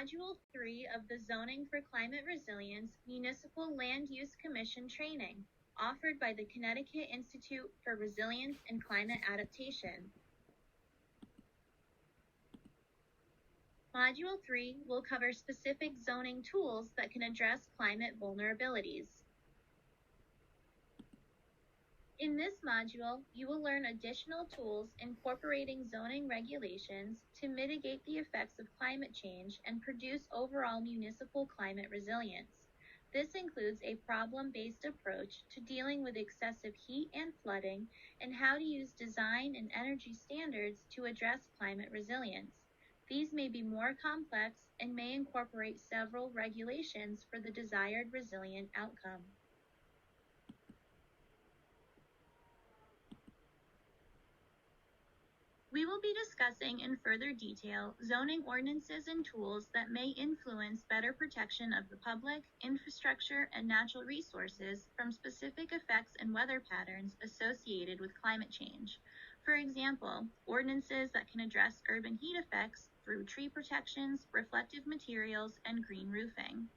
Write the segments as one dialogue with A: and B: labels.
A: Module 3 of the Zoning for Climate Resilience Municipal Land Use Commission Training, offered by the Connecticut Institute for Resilience and Climate Adaptation. Module 3 will cover specific zoning tools that can address climate vulnerabilities. In this module, you will learn additional tools incorporating zoning regulations to mitigate the effects of climate change and produce overall municipal climate resilience. This includes a problem-based approach to dealing with excessive heat and flooding and how to use design and energy standards to address climate resilience. These may be more complex and may incorporate several regulations for the desired resilient outcome. We will be discussing in further detail zoning ordinances and tools that may influence better protection of the public, infrastructure, and natural resources from specific effects and weather patterns associated with climate change. For example, ordinances that can address urban heat effects through tree protections, reflective materials, and green roofing.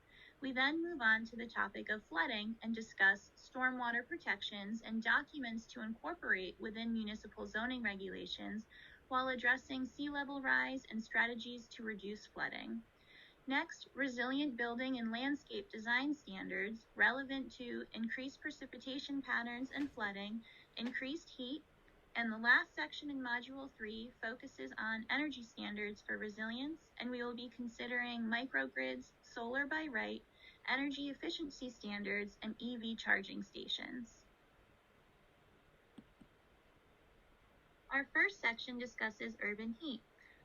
A: We then move on to the topic of flooding and discuss stormwater protections and documents to incorporate within municipal zoning regulations while addressing sea level rise and strategies to reduce flooding. Next, resilient building and landscape design standards relevant to increased precipitation patterns and flooding, increased heat, and the last section in Module 3 focuses on energy standards for resilience, and we will be considering microgrids, solar by right, energy efficiency standards, and EV charging stations. Our first section discusses urban heat.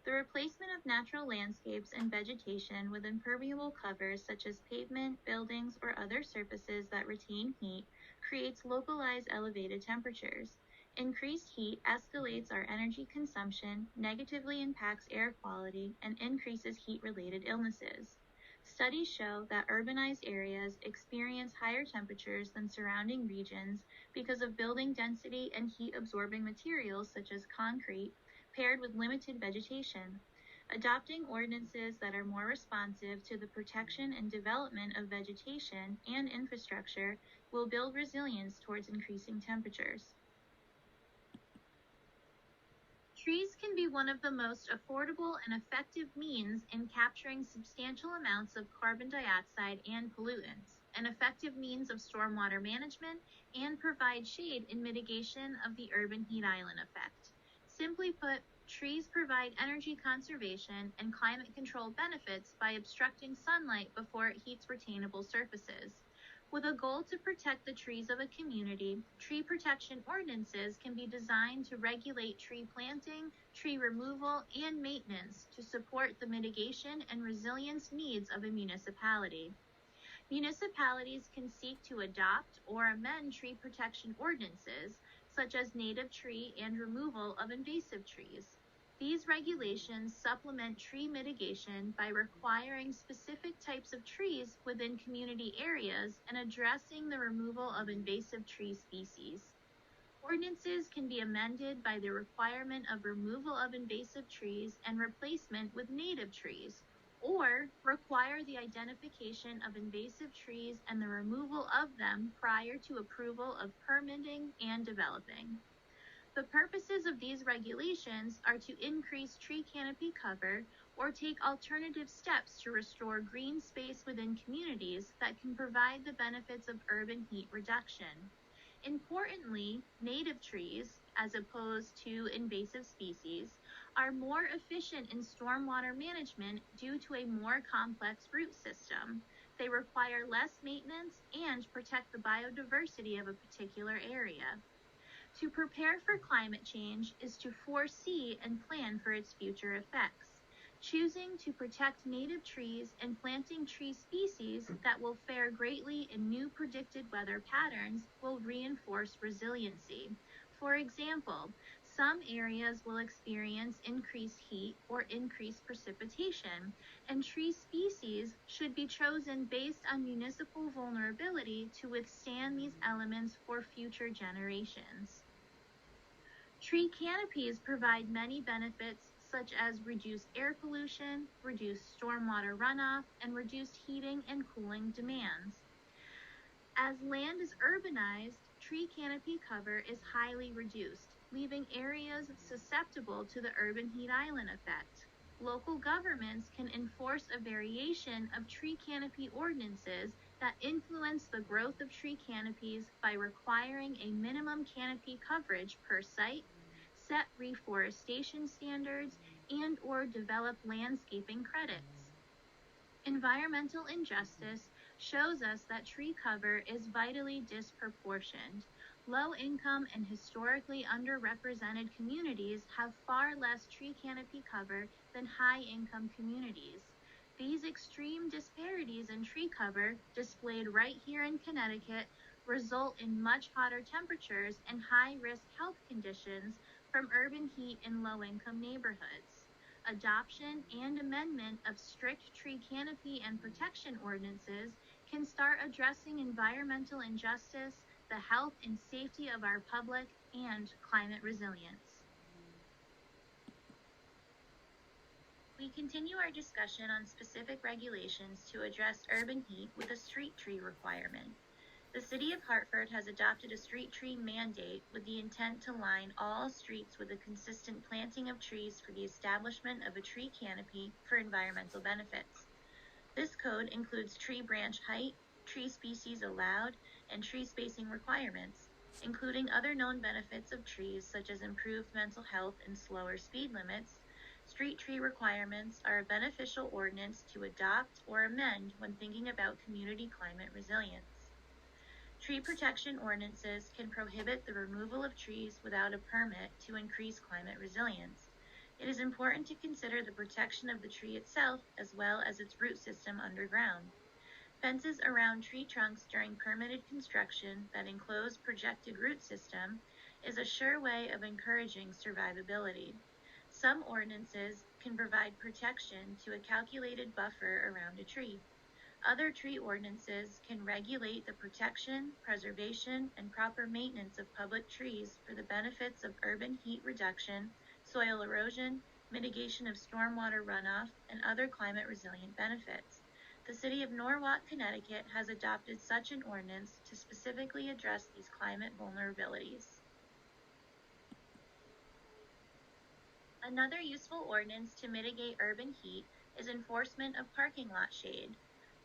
A: The replacement of natural landscapes and vegetation with impermeable covers such as pavement, buildings, or other surfaces that retain heat creates localized elevated temperatures. Increased heat escalates our energy consumption, negatively impacts air quality, and increases heat-related illnesses. Studies show that urbanized areas experience higher temperatures than surrounding regions because of building density and heat-absorbing materials such as concrete, paired with limited vegetation. Adopting ordinances that are more responsive to the protection and development of vegetation and infrastructure will build resilience towards increasing temperatures. Trees can be one of the most affordable and effective means in capturing substantial amounts of carbon dioxide and pollutants, an effective means of stormwater management, and provide shade in mitigation of the urban heat island effect. Simply put, trees provide energy conservation and climate control benefits by obstructing sunlight before it heats retainable surfaces. With a goal to protect the trees of a community, tree protection ordinances can be designed to regulate tree planting, tree removal, and maintenance to support the mitigation and resilience needs of a municipality. Municipalities can seek to adopt or amend tree protection ordinances, such as native tree and removal of invasive trees. These regulations supplement tree mitigation by requiring specific types of trees within community areas and addressing the removal of invasive tree species. Ordinances can be amended by the requirement of removal of invasive trees and replacement with native trees, or require the identification of invasive trees and the removal of them prior to approval of permitting and developing. The purposes of these regulations are to increase tree canopy cover or take alternative steps to restore green space within communities that can provide the benefits of urban heat reduction. Importantly, native trees, as opposed to invasive species, are more efficient in stormwater management due to a more complex root system. They require less maintenance and protect the biodiversity of a particular area. To prepare for climate change is to foresee and plan for its future effects. Choosing to protect native trees and planting tree species that will fare greatly in new predicted weather patterns will reinforce resiliency. For example, some areas will experience increased heat or increased precipitation, and tree species should be chosen based on municipal vulnerability to withstand these elements for future generations. Tree canopies provide many benefits such as reduced air pollution, reduced stormwater runoff, and reduced heating and cooling demands. As land is urbanized, tree canopy cover is highly reduced, leaving areas susceptible to the urban heat island effect. Local governments can enforce a variation of tree canopy ordinances that influence the growth of tree canopies by requiring a minimum canopy coverage per site, set reforestation standards, and/or develop landscaping credits. Environmental injustice shows us that tree cover is vitally disproportioned. Low-income and historically underrepresented communities have far less tree canopy cover than high-income communities. These extreme disparities in tree cover, displayed right here in Connecticut, result in much hotter temperatures and high-risk health conditions from urban heat in low-income neighborhoods. Adoption and amendment of strict tree canopy and protection ordinances can start addressing environmental injustice, the health and safety of our public, and climate resilience. We continue our discussion on specific regulations to address urban heat with a street tree requirement. The City of Hartford has adopted a street tree mandate with the intent to line all streets with a consistent planting of trees for the establishment of a tree canopy for environmental benefits. This code includes tree branch height, tree species allowed, and tree spacing requirements, including other known benefits of trees such as improved mental health and slower speed limits. Street tree requirements are a beneficial ordinance to adopt or amend when thinking about community climate resilience. Tree protection ordinances can prohibit the removal of trees without a permit to increase climate resilience. It is important to consider the protection of the tree itself as well as its root system underground. Fences around tree trunks during permitted construction that enclose projected root system is a sure way of encouraging survivability. Some ordinances can provide protection to a calculated buffer around a tree. Other tree ordinances can regulate the protection, preservation, and proper maintenance of public trees for the benefits of urban heat reduction, soil erosion, mitigation of stormwater runoff, and other climate-resilient benefits. The City of Norwalk, Connecticut has adopted such an ordinance to specifically address these climate vulnerabilities. Another useful ordinance to mitigate urban heat is enforcement of parking lot shade.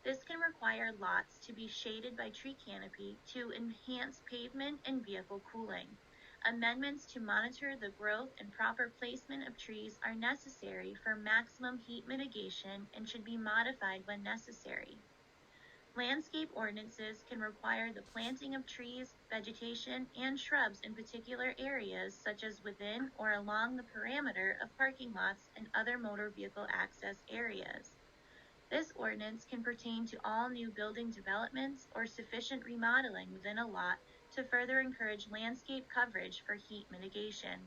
A: This can require lots to be shaded by tree canopy to enhance pavement and vehicle cooling. Amendments to monitor the growth and proper placement of trees are necessary for maximum heat mitigation and should be modified when necessary. Landscape ordinances can require the planting of trees, vegetation, and shrubs in particular areas such as within or along the perimeter of parking lots and other motor vehicle access areas. This ordinance can pertain to all new building developments or sufficient remodeling within a lot to further encourage landscape coverage for heat mitigation.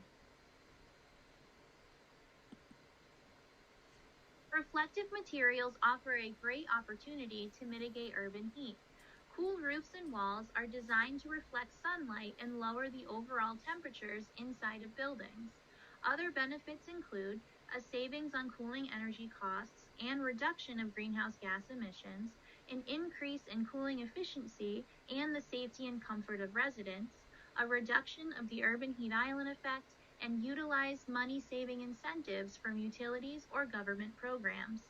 A: Reflective materials offer a great opportunity to mitigate urban heat. Cool roofs and walls are designed to reflect sunlight and lower the overall temperatures inside of buildings. Other benefits include a savings on cooling energy costs and reduction of greenhouse gas emissions, an increase in cooling efficiency and the safety and comfort of residents, a reduction of the urban heat island effect, and utilize money-saving incentives from utilities or government programs.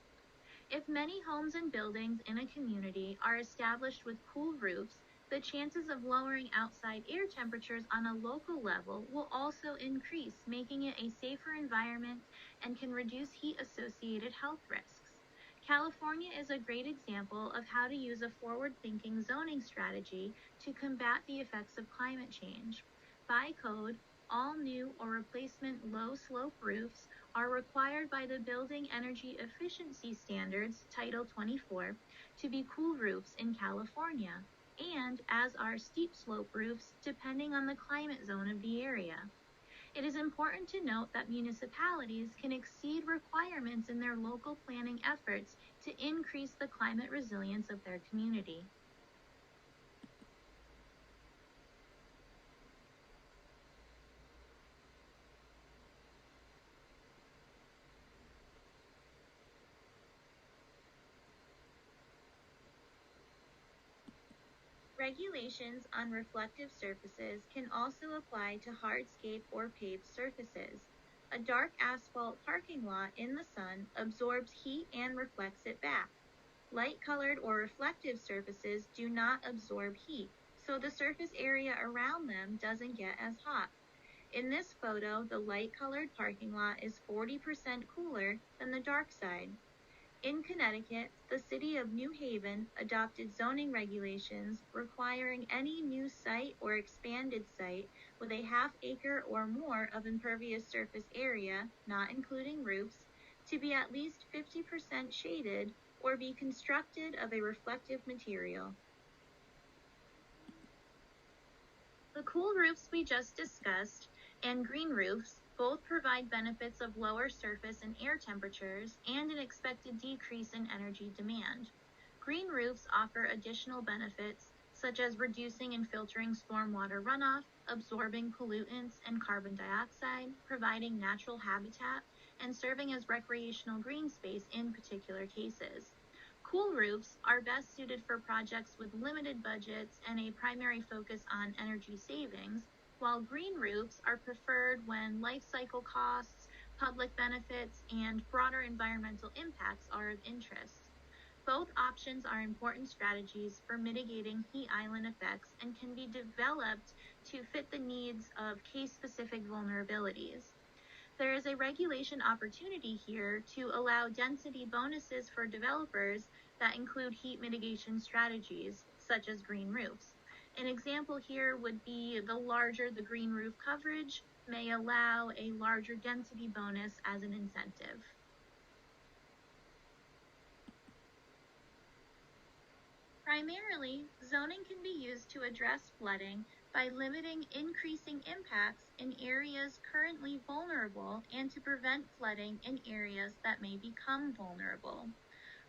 A: If many homes and buildings in a community are established with cool roofs, the chances of lowering outside air temperatures on a local level will also increase, making it a safer environment and can reduce heat-associated health risks. California is a great example of how to use a forward-thinking zoning strategy to combat the effects of climate change. By code, all new or replacement low-slope roofs are required by the Building Energy Efficiency Standards, Title 24, to be cool roofs in California, and as are steep slope roofs depending on the climate zone of the area. It is important to note that municipalities can exceed requirements in their local planning efforts to increase the climate resilience of their community. Regulations on reflective surfaces can also apply to hardscape or paved surfaces. A dark asphalt parking lot in the sun absorbs heat and reflects it back. Light-colored or reflective surfaces do not absorb heat, so the surface area around them doesn't get as hot. In this photo, the light-colored parking lot is 40% cooler than the dark side. In Connecticut, the city of New Haven adopted zoning regulations requiring any new site or expanded site with a half-acre or more of impervious surface area, not including roofs, to be at least 50% shaded or be constructed of a reflective material. The cool roofs we just discussed and green roofs both provide benefits of lower surface and air temperatures and an expected decrease in energy demand. Green roofs offer additional benefits such as reducing and filtering stormwater runoff, absorbing pollutants and carbon dioxide, providing natural habitat, and serving as recreational green space in particular cases. Cool roofs are best suited for projects with limited budgets and a primary focus on energy savings, while green roofs are preferred when life cycle costs, public benefits, and broader environmental impacts are of interest. Both options are important strategies for mitigating heat island effects and can be developed to fit the needs of case-specific vulnerabilities. There is a regulation opportunity here to allow density bonuses for developers that include heat mitigation strategies, such as green roofs. An example here would be the larger the green roof coverage may allow a larger density bonus as an incentive. Primarily, zoning can be used to address flooding by limiting increasing impacts in areas currently vulnerable and to prevent flooding in areas that may become vulnerable.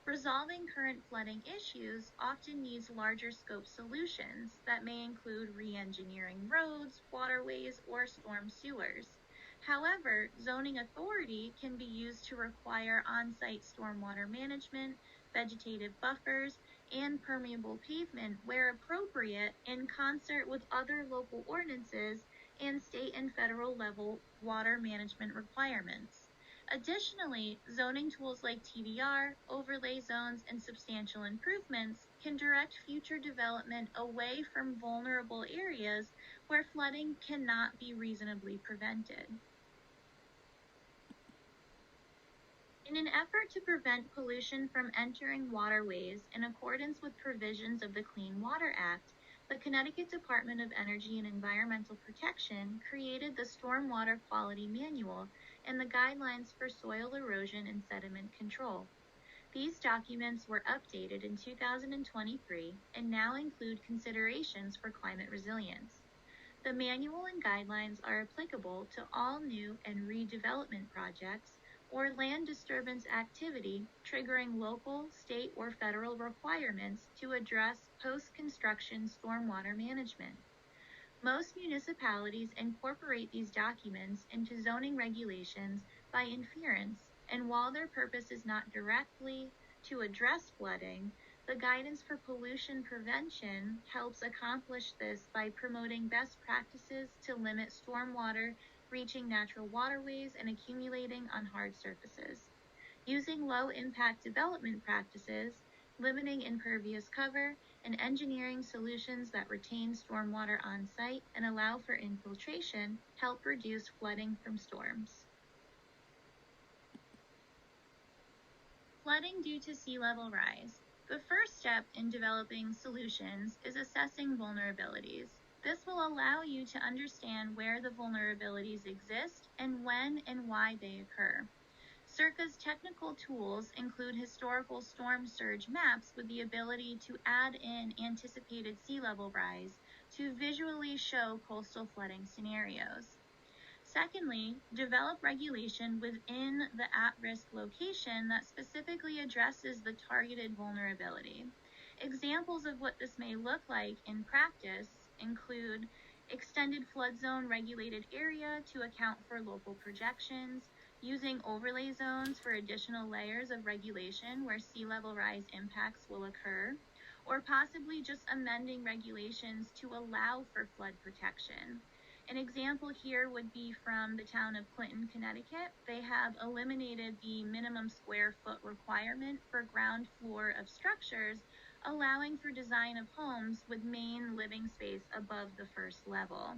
A: Resolving current flooding issues often needs larger scope solutions that may include re-engineering roads, waterways, or storm sewers. However, zoning authority can be used to require on-site stormwater management, vegetative buffers, and permeable pavement where appropriate in concert with other local ordinances and state and federal level water management requirements. Additionally, zoning tools like TDR, overlay zones, and substantial improvements can direct future development away from vulnerable areas where flooding cannot be reasonably prevented. In an effort to prevent pollution from entering waterways in accordance with provisions of the Clean Water Act, the Connecticut Department of Energy and Environmental Protection created the Stormwater Quality Manual and the Guidelines for Soil Erosion and Sediment Control. These documents were updated in 2023 and now include considerations for climate resilience. The manual and guidelines are applicable to all new and redevelopment projects or land disturbance activity triggering local, state, or federal requirements to address post-construction stormwater management. Most municipalities incorporate these documents into zoning regulations by inference, and while their purpose is not directly to address flooding, the guidance for pollution prevention helps accomplish this by promoting best practices to limit stormwater reaching natural waterways and accumulating on hard surfaces. Using low-impact development practices, limiting impervious cover, and engineering solutions that retain stormwater on site and allow for infiltration help reduce flooding from storms. Flooding due to sea level rise. The first step in developing solutions is assessing vulnerabilities. This will allow you to understand where the vulnerabilities exist and when and why they occur. CIRCA's technical tools include historical storm surge maps with the ability to add in anticipated sea level rise to visually show coastal flooding scenarios. Secondly, develop regulation within the at-risk location that specifically addresses the targeted vulnerability. Examples of what this may look like in practice include extended flood zone regulated area to account for local projections, using overlay zones for additional layers of regulation where sea level rise impacts will occur, or possibly just amending regulations to allow for flood protection. An example here would be from the town of Clinton, Connecticut. They have eliminated the minimum square foot requirement for ground floor of structures, allowing for design of homes with main living space above the first level.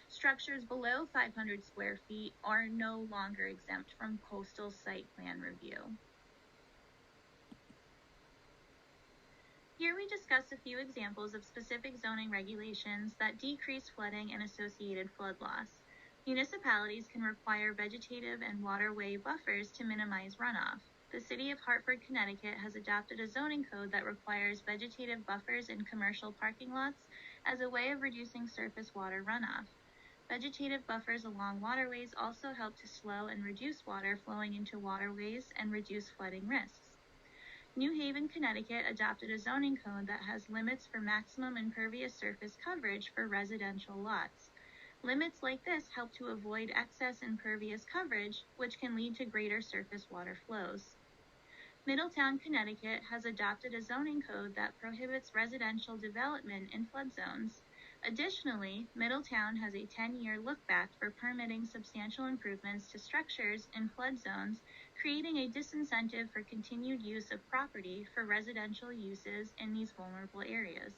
A: Structures below 500 square feet are no longer exempt from coastal site plan review. Here we discuss a few examples of specific zoning regulations that decrease flooding and associated flood loss. Municipalities can require vegetative and waterway buffers to minimize runoff. The City of Hartford, Connecticut has adopted a zoning code that requires vegetative buffers in commercial parking lots as a way of reducing surface water runoff. Vegetative buffers along waterways also help to slow and reduce water flowing into waterways and reduce flooding risks. New Haven, Connecticut adopted a zoning code that has limits for maximum impervious surface coverage for residential lots. Limits like this help to avoid excess impervious coverage, which can lead to greater surface water flows. Middletown, Connecticut has adopted a zoning code that prohibits residential development in flood zones. Additionally, Middletown has a 10-year look-back for permitting substantial improvements to structures in flood zones, creating a disincentive for continued use of property for residential uses in these vulnerable areas.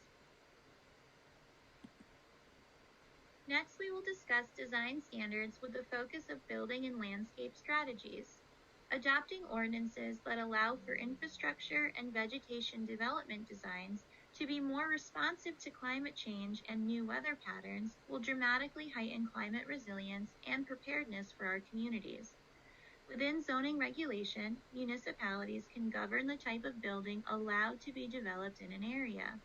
A: Next, we will discuss design standards with the focus of building and landscape strategies. Adopting ordinances that allow for infrastructure and vegetation development designs to be more responsive to climate change and new weather patterns will dramatically heighten climate resilience and preparedness for our communities. Within zoning regulation, municipalities can govern the type of building allowed to be developed in an area.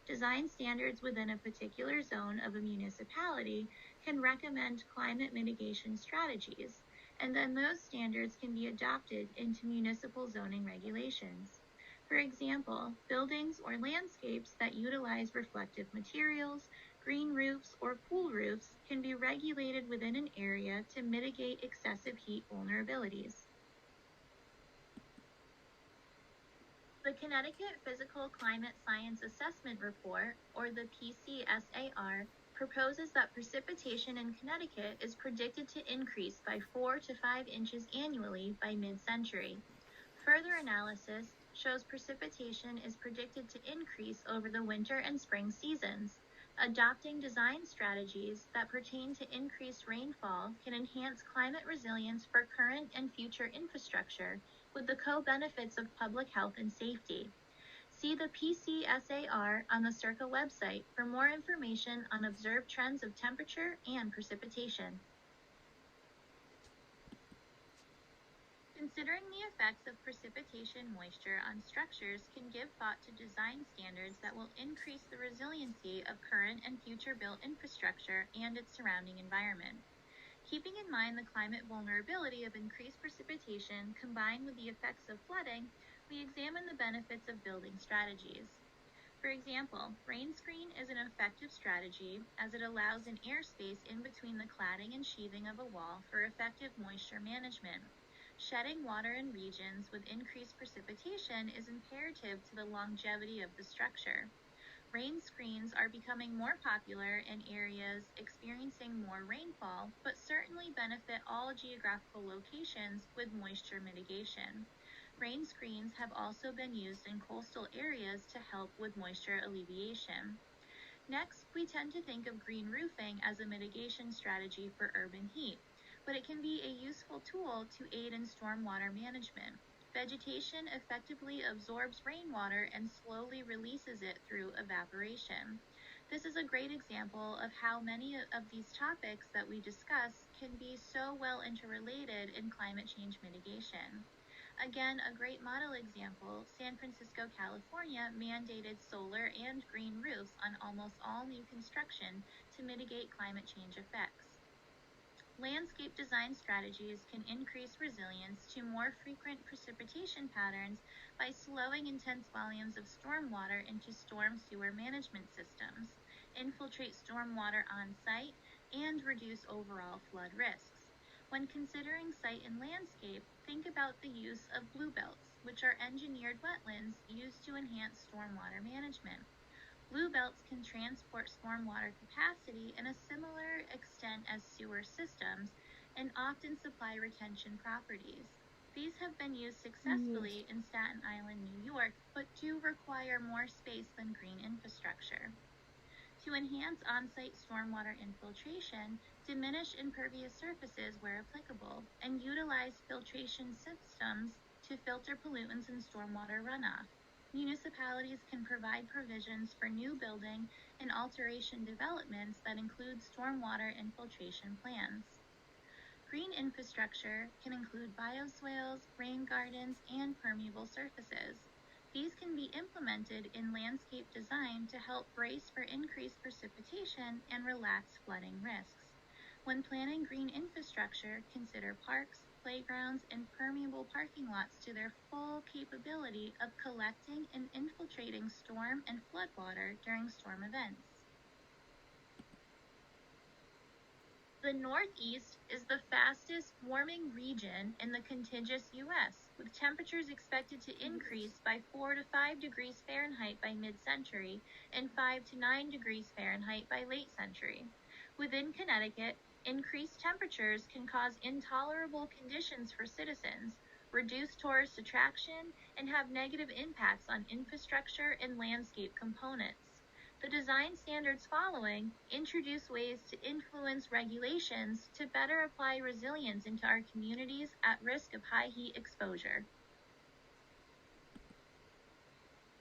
A: Design standards within a particular zone of a municipality can recommend climate mitigation strategies, and then those standards can be adopted into municipal zoning regulations. For example, buildings or landscapes that utilize reflective materials, green roofs, or cool roofs can be regulated within an area to mitigate excessive heat vulnerabilities. The Connecticut Physical Climate Science Assessment Report, or the PCSAR, proposes that precipitation in Connecticut is predicted to increase by 4 to 5 inches annually by mid-century. Further analysis shows precipitation is predicted to increase over the winter and spring seasons. Adopting design strategies that pertain to increased rainfall can enhance climate resilience for current and future infrastructure with the co-benefits of public health and safety. See the PCSAR on the CIRCA website for more information on observed trends of temperature and precipitation. Considering the effects of precipitation moisture on structures can give thought to design standards that will increase the resiliency of current and future built infrastructure and its surrounding environment. Keeping in mind the climate vulnerability of increased precipitation combined with the effects of flooding, we examine the benefits of building strategies. For example, rain screen is an effective strategy as it allows an airspace in between the cladding and sheathing of a wall for effective moisture management. Shedding water in regions with increased precipitation is imperative to the longevity of the structure. Rain screens are becoming more popular in areas experiencing more rainfall, but certainly benefit all geographical locations with moisture mitigation. Rain screens have also been used in coastal areas to help with moisture alleviation. Next, we tend to think of green roofing as a mitigation strategy for urban heat, but it can be a useful tool to aid in stormwater management. Vegetation effectively absorbs rainwater and slowly releases it through evaporation. This is a great example of how many of these topics that we discuss can be so well interrelated in climate change mitigation. Again, a great model example, San Francisco, California mandated solar and green roofs on almost all new construction to mitigate climate change effects. Landscape design strategies can increase resilience to more frequent precipitation patterns by slowing intense volumes of stormwater into storm sewer management systems, infiltrate stormwater on site, and reduce overall flood risks. When considering site and landscape, think about the use of blue belts, which are engineered wetlands used to enhance stormwater management. Blue belts can transport stormwater capacity in a similar extent as sewer systems and often supply retention properties. These have been used successfully in Staten Island, New York, but do require more space than green infrastructure. To enhance on-site stormwater infiltration, diminish impervious surfaces where applicable, and utilize filtration systems to filter pollutants and stormwater runoff. Municipalities can provide provisions for new building and alteration developments that include stormwater infiltration plans. Green infrastructure can include bioswales, rain gardens, and permeable surfaces. These can be implemented in landscape design to help brace for increased precipitation and relax flooding risks. When planning green infrastructure, consider parks, playgrounds, and permeable parking lots to their full capability of collecting and infiltrating storm and floodwater during storm events. The Northeast is the fastest warming region in the contiguous U.S., with temperatures expected to increase by 4 to 5 degrees Fahrenheit by mid-century and 5 to 9 degrees Fahrenheit by late century. Within Connecticut, increased temperatures can cause intolerable conditions for citizens, reduce tourist attraction, and have negative impacts on infrastructure and landscape components. The design standards following introduce ways to influence regulations to better apply resilience into our communities at risk of high heat exposure.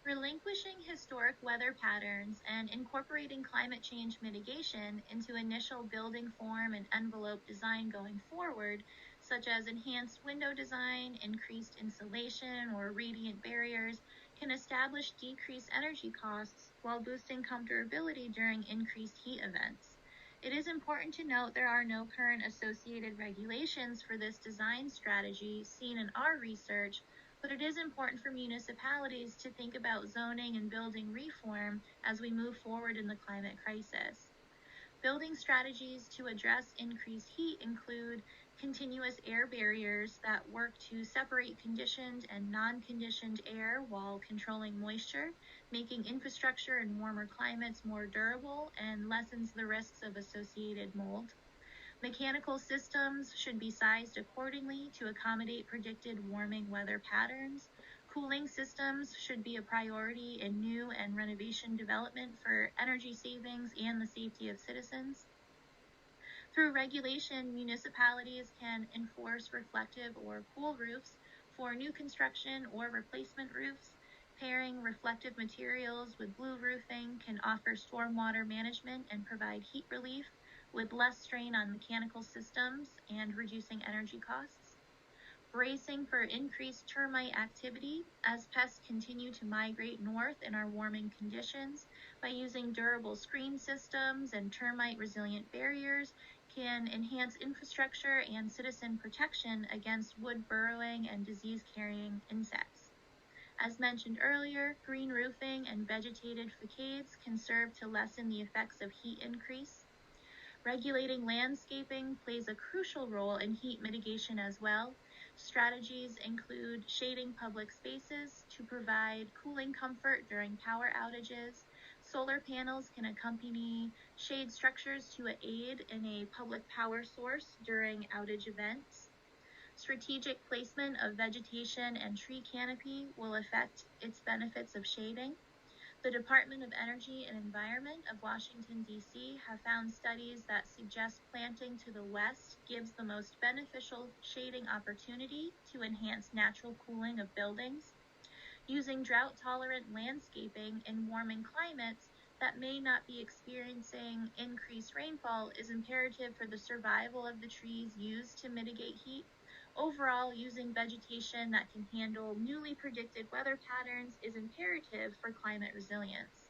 A: Relinquishing historic weather patterns and incorporating climate change mitigation into initial building form and envelope design going forward, such as enhanced window design, increased insulation, or radiant barriers, can establish decreased energy costs while boosting comfortability during increased heat events. It is important to note there are no current associated regulations for this design strategy seen in our research, but it is important for municipalities to think about zoning and building reform as we move forward in the climate crisis. Building strategies to address increased heat include continuous air barriers that work to separate conditioned and non-conditioned air while controlling moisture, making infrastructure in warmer climates more durable and lessens the risks of associated mold. Mechanical systems should be sized accordingly to accommodate predicted warming weather patterns. Cooling systems should be a priority in new and renovation development for energy savings and the safety of citizens. Through regulation, municipalities can enforce reflective or cool roofs for new construction or replacement roofs. Pairing reflective materials with blue roofing can offer stormwater management and provide heat relief with less strain on mechanical systems and reducing energy costs. Bracing for increased termite activity as pests continue to migrate north in our warming conditions by using durable screen systems and termite-resilient barriers can enhance infrastructure and citizen protection against wood burrowing and disease-carrying insects. As mentioned earlier, green roofing and vegetated facades can serve to lessen the effects of heat increase. Regulating landscaping plays a crucial role in heat mitigation as well. Strategies include shading public spaces to provide cooling comfort during power outages. Solar panels can accompany shade structures to aid in a public power source during outage events. Strategic placement of vegetation and tree canopy will affect its benefits of shading. The Department of Energy and Environment of Washington, D.C. have found studies that suggest planting to the west gives the most beneficial shading opportunity to enhance natural cooling of buildings. Using drought-tolerant landscaping in warming climates that may not be experiencing increased rainfall is imperative for the survival of the trees used to mitigate heat. Overall, using vegetation that can handle newly predicted weather patterns is imperative for climate resilience.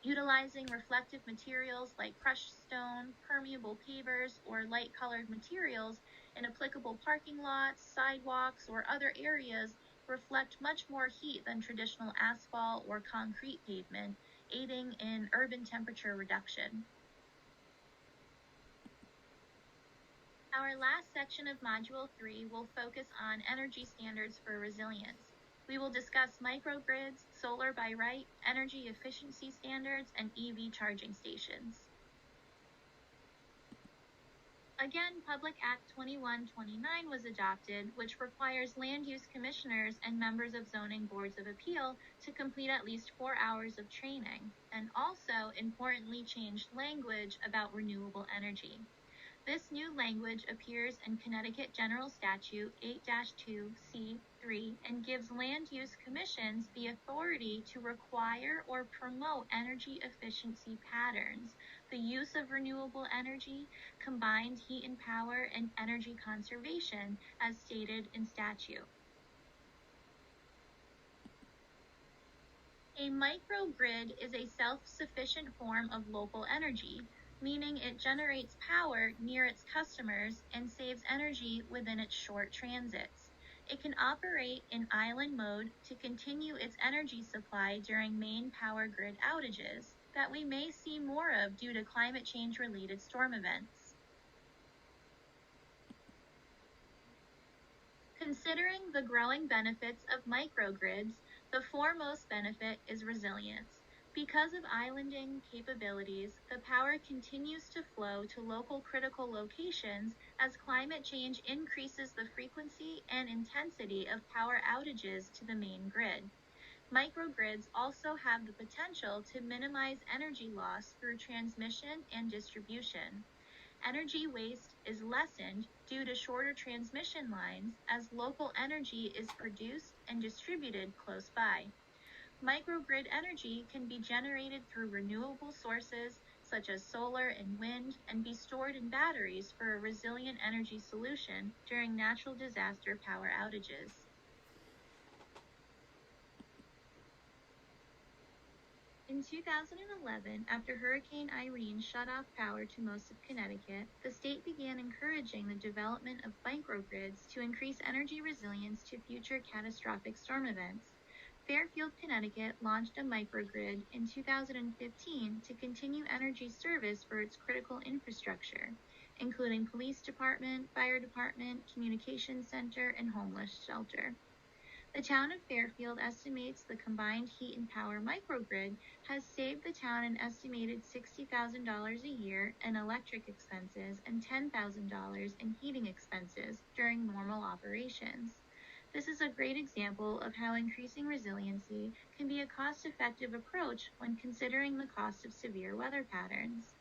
A: Utilizing reflective materials like crushed stone, permeable pavers, or light-colored materials in applicable parking lots, sidewalks, or other areas reflect much more heat than traditional asphalt or concrete pavement, aiding in urban temperature reduction. Our last section of Module 3 will focus on energy standards for resilience. We will discuss microgrids, solar by right, energy efficiency standards, and EV charging stations. Again, Public Act 2129 was adopted, which requires land use commissioners and members of zoning boards of appeal to complete at least 4 hours of training, and also importantly changed language about renewable energy. This new language appears in Connecticut General Statute 8-2C3 and gives land use commissions the authority to require or promote energy efficiency patterns, the use of renewable energy, combined heat and power, and energy conservation, as stated in statute. A microgrid is a self-sufficient form of local energy, meaning it generates power near its customers and saves energy within its short transits. It can operate in island mode to continue its energy supply during main power grid outages that we may see more of due to climate change-related storm events. Considering the growing benefits of microgrids, the foremost benefit is resilience. Because of islanding capabilities, the power continues to flow to local critical locations as climate change increases the frequency and intensity of power outages to the main grid. Microgrids also have the potential to minimize energy loss through transmission and distribution. Energy waste is lessened due to shorter transmission lines as local energy is produced and distributed close by. Microgrid energy can be generated through renewable sources such as solar and wind and be stored in batteries for a resilient energy solution during natural disaster power outages. In 2011, after Hurricane Irene shut off power to most of Connecticut, the state began encouraging the development of microgrids to increase energy resilience to future catastrophic storm events. Fairfield, Connecticut launched a microgrid in 2015 to continue energy service for its critical infrastructure, including police department, fire department, communications center, and homeless shelter. The town of Fairfield estimates the combined heat and power microgrid has saved the town an estimated $60,000 a year in electric expenses and $10,000 in heating expenses during normal operations. This is a great example of how increasing resiliency can be a cost-effective approach when considering the cost of severe weather patterns.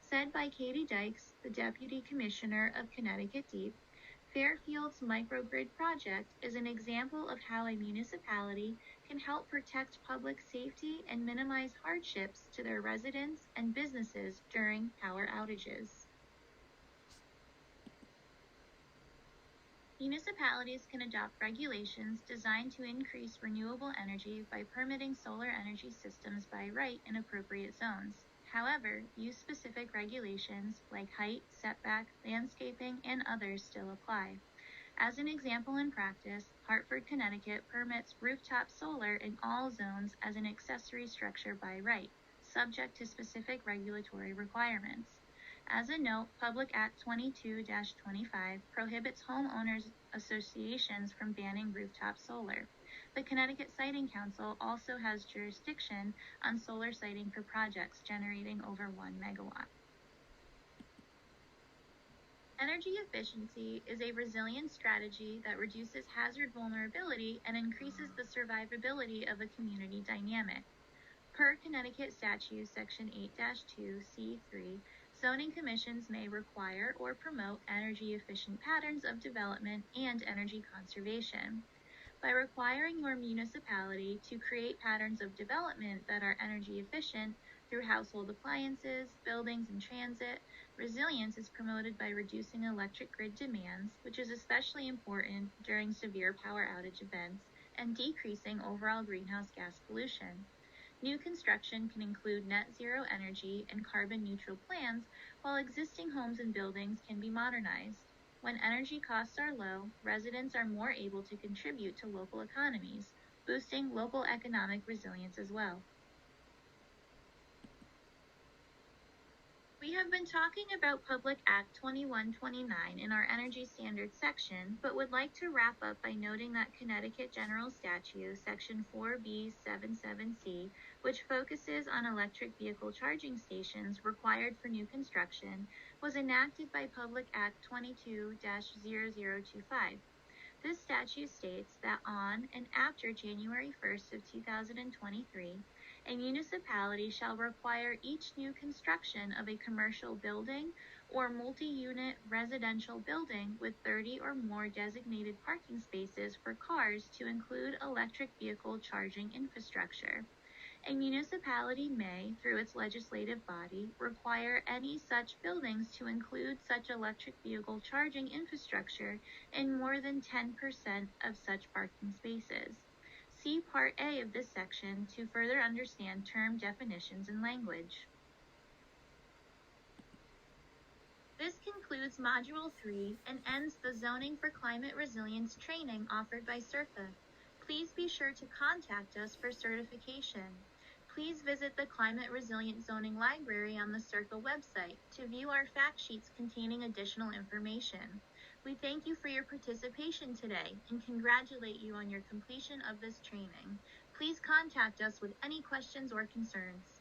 A: Said by Katie Dykes, the Deputy Commissioner of Connecticut Deep, Fairfield's microgrid project is an example of how a municipality can help protect public safety and minimize hardships to their residents and businesses during power outages. Municipalities can adopt regulations designed to increase renewable energy by permitting solar energy systems by right in appropriate zones. However, use-specific regulations like height, setback, landscaping, and others still apply. As an example in practice, Hartford, Connecticut permits rooftop solar in all zones as an accessory structure by right, subject to specific regulatory requirements. As a note, Public Act 22-25 prohibits homeowners associations from banning rooftop solar. The Connecticut Siting Council also has jurisdiction on solar siting for projects generating over 1 megawatt. Energy efficiency is a resilience strategy that reduces hazard vulnerability and increases the survivability of a community dynamic. Per Connecticut Statute Section 8-2C3, zoning commissions may require or promote energy-efficient patterns of development and energy conservation. By requiring your municipality to create patterns of development that are energy efficient through household appliances, buildings, and transit, resilience is promoted by reducing electric grid demands, which is especially important during severe power outage events, and decreasing overall greenhouse gas pollution. New construction can include net zero energy and carbon neutral plans, while existing homes and buildings can be modernized. When energy costs are low, residents are more able to contribute to local economies, boosting local economic resilience as well. We have been talking about Public Act 2129 in our Energy Standards section, but would like to wrap up by noting that Connecticut General Statute, Section 4B77C, which focuses on electric vehicle charging stations required for new construction, was enacted by Public Act 22-0025. This statute states that on and after January 1st of 2023, a municipality shall require each new construction of a commercial building or multi-unit residential building with 30 or more designated parking spaces for cars to include electric vehicle charging infrastructure. A municipality may, through its legislative body, require any such buildings to include such electric vehicle charging infrastructure in more than 10% of such parking spaces. See Part A of this section to further understand term definitions and language. This concludes Module 3 and ends the Zoning for Climate Resilience training offered by CIRCA. Please be sure to contact us for certification. Please visit the Climate Resilient Zoning Library on the CIRCA website to view our fact sheets containing additional information. We thank you for your participation today and congratulate you on your completion of this training. Please contact us with any questions or concerns.